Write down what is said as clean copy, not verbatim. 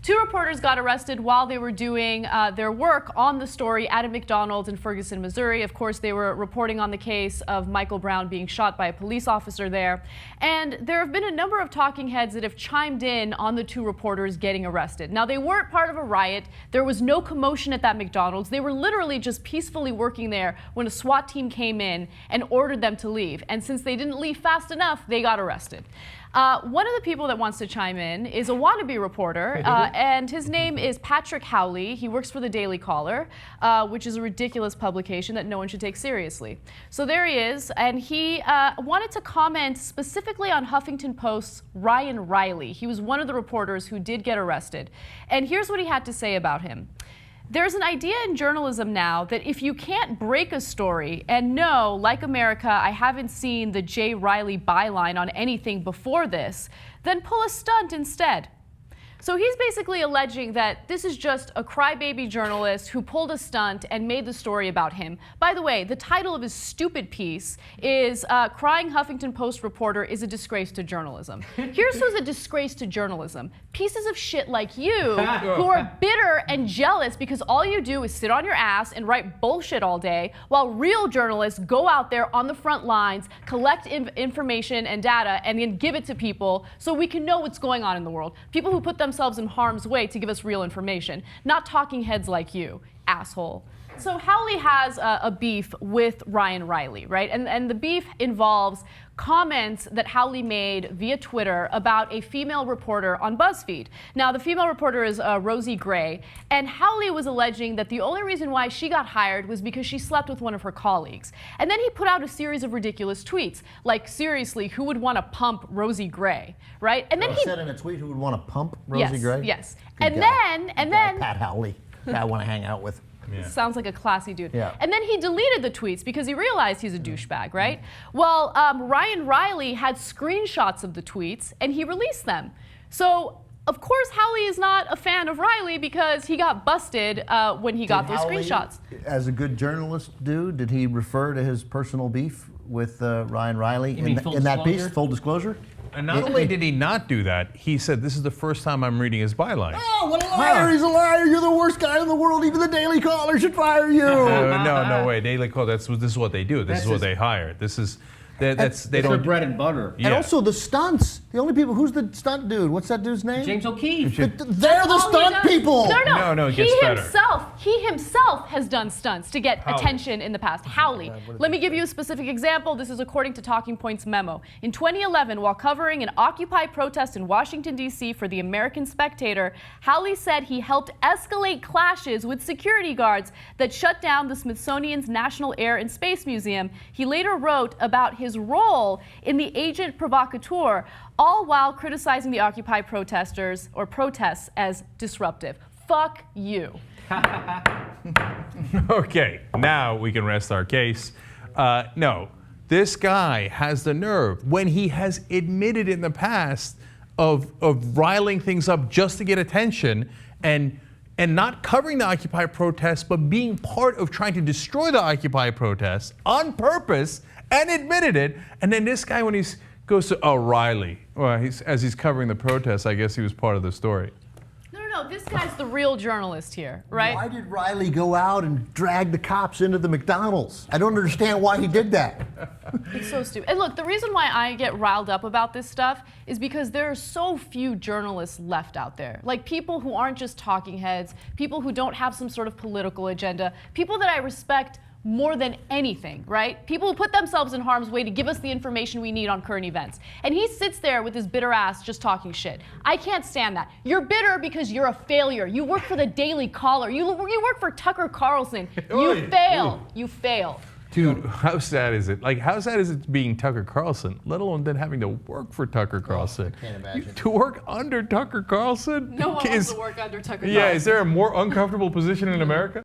Two reporters got arrested while they were doing their work on the story at a McDonald's in Ferguson, Missouri. Of course, they were reporting on the case of Michael Brown being shot by a police officer there. And there have been a number of talking heads that have chimed in on the two reporters getting arrested. Now, they weren't part of a riot. There was no commotion at that McDonald's. They were literally just peacefully working there when a SWAT team came in and ordered them to leave. And since they didn't leave fast enough, they got arrested. One of the people that wants to chime in is a Wannabe reporter, and his name is Patrick Howley. He works for the Daily Caller, which is a ridiculous publication that no one should take seriously. So there he is, and he wanted to comment specifically on Huffington Post's Ryan Reilly. He was one of the reporters who did get arrested. And here's what he had to say about him. There's an idea in journalism now that if you can't break a story, and no, like America, I haven't seen the J. Reilly byline on anything before this, then pull a stunt instead. So he's basically alleging that this is just a crybaby journalist who pulled a stunt and made the story about him. By the way, the title of his stupid piece is Crying Huffington Post Reporter is a Disgrace to Journalism. Here's who's a disgrace to journalism. Pieces of shit like you who are bitter and jealous because all you do is sit on your ass and write bullshit all day, while real journalists go out there on the front lines, collect information and data, and then give it to people so we can know what's going on in the world. People who put themselves in harm's way to give us real information, not talking heads like you, asshole. So Howley has a beef with Ryan Reilly, right? And the beef involves comments that Howley made via Twitter about a female reporter on BuzzFeed. Now, the female reporter is Rosie Gray, and Howley was alleging that the only reason why she got hired was because she slept with one of her colleagues. And then he put out a series of ridiculous tweets, like, seriously, who would want to pump Rosie Gray, right? And then he said in a tweet, who would want to pump Rosie Gray? Yes. Good And guy. then Pat Howley, guy I want to hang out with. Yeah. Sounds like a classy dude. Yeah. And then he deleted the tweets because he realized he's a douchebag, right? Well, Ryan Reilly had screenshots of the tweets and he released them. So, of course, Howley is not a fan of Reilly because he got busted when he got those screenshots. As a good journalist, did he refer to his personal beef with Ryan Reilly in that piece? Full disclosure? And not only did he not do that, he said, this is the first time I'm reading his byline. Oh, what a liar! He's a liar! You're the worst guy in the world! Even the Daily Caller should fire you! No way. Daily Caller, this is what they do. This is what they hire. This is, that's they don't. Their bread and butter. And also the stunts. The only people, who's the stunt dude? What's that dude's name? James O'Keefe. They're the stunt people! No, it gets better. He himself has done stunts to get attention in the past. Howley. Let me give you a specific example. This is according to Talking Points memo. In 2011, while covering an Occupy protest in Washington, D.C. for the American Spectator, Howley said he helped escalate clashes with security guards that shut down the Smithsonian's National Air and Space Museum. He later wrote about his role in the agent provocateur, all while criticizing the Occupy protesters or protests as disruptive. Fuck you. Okay, now we can rest our case. No, this guy has the nerve, when he has admitted in the past of riling things up just to get attention and not covering the Occupy protests, but being part of trying to destroy the Occupy protests on purpose, and admitted it. And then this guy, when he goes to, Reilly, well, as he's covering the protests, I guess he was part of the story. No, this guy's the real journalist here, right? Why did Reilly go out and drag the cops into the McDonald's? I don't understand why he did that. It's so stupid. And look, the reason why I get riled up about this stuff is because there are so few journalists left out there. Like, people who aren't just talking heads, people who don't have some sort of political agenda, people that I respect more than anything, right? People who put themselves in harm's way to give us the information we need on current events. And he sits there with his bitter ass just talking shit. I can't stand that. You're bitter because you're a failure. You work for the Daily Caller. You work for Tucker Carlson. You fail. You fail. Dude, how sad is it? Like, how sad is it being Tucker Carlson, let alone then having to work for Tucker Carlson? I can't imagine. To work under Tucker Carlson? No one wants to work under Tucker Carlson. Yeah, is there a more uncomfortable position in America?